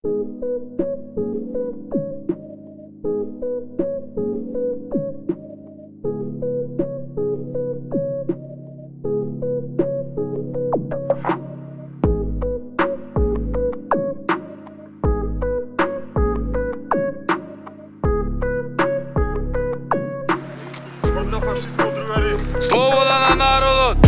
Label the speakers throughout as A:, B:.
A: Смртна фашизмот, другари!
B: Слобода на народот!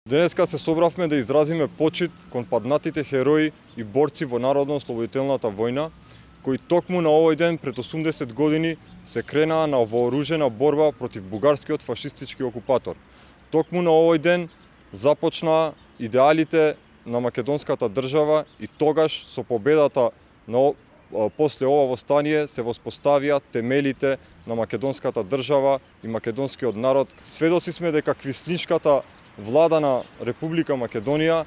A: Денеска се собравме да изразиме почит кон паднатите херои и борци во Народно-ослободителната војна, кои токму на овој ден пред 80 години се кренаа на вооружена борба против бугарскиот фашистички окупатор. Токму на овој ден започнаа идеалите на македонската држава и тогаш со победата после ова востание се воспоставија темелите на македонската држава и македонскиот народ. Сведоци сме дека квислишката влада на Република Македонија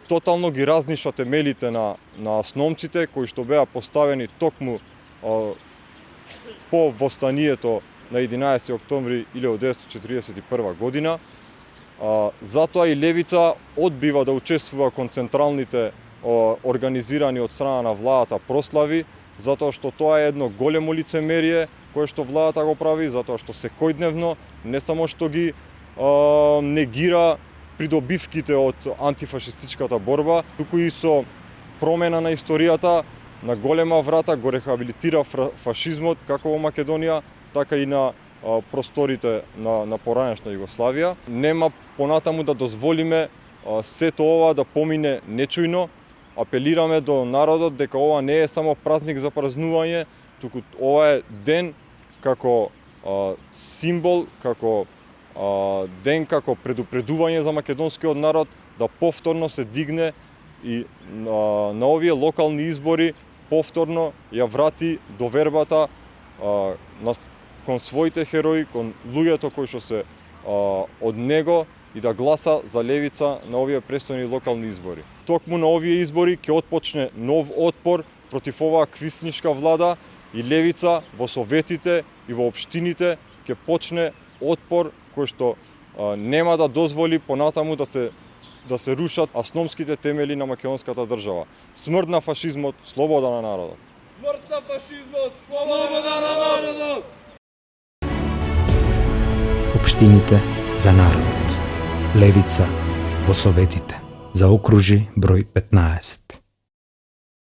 A: тотално ги разниша темелите на основците кои што беа поставени токму по востанието на 11 октомври 1941 година. Затоа и левица одбива да учествува кон централните организирани од страна на владата прослави, затоа што тоа е едно големо лицемерие кое што владата го прави, затоа што секојдневно не само што ги негира придобивките од антифашистичката борба, туку и со промена на историјата на голема врата го рехабилитира фашизмот како во Македонија, така и на просторите на поранешна Југославија. Нема понатаму да дозволиме сето ова да помине нечујно. Апелираме до народот дека ова не е само празник за празнување, туку ова е ден како символ, како ден како предупредување за македонскиот народ да повторно се дигне и на овие локални избори повторно ја врати довербата кон своите херои, кон луѓето кои што се од него и да гласа за левица на овие престојни локални избори. Токму на овие избори ќе отпочне нов отпор против оваа квислишка влада и левица во советите и во општините ќе почне отпор кој што нема да дозволи понатаму да се рушат основските темели на македонската држава. Смрт на фашизмот, слобода на народот.
B: Смрт на фашизмот, слобода на народот!
C: Општините за народот. Левица во советите. Заокружи број 15.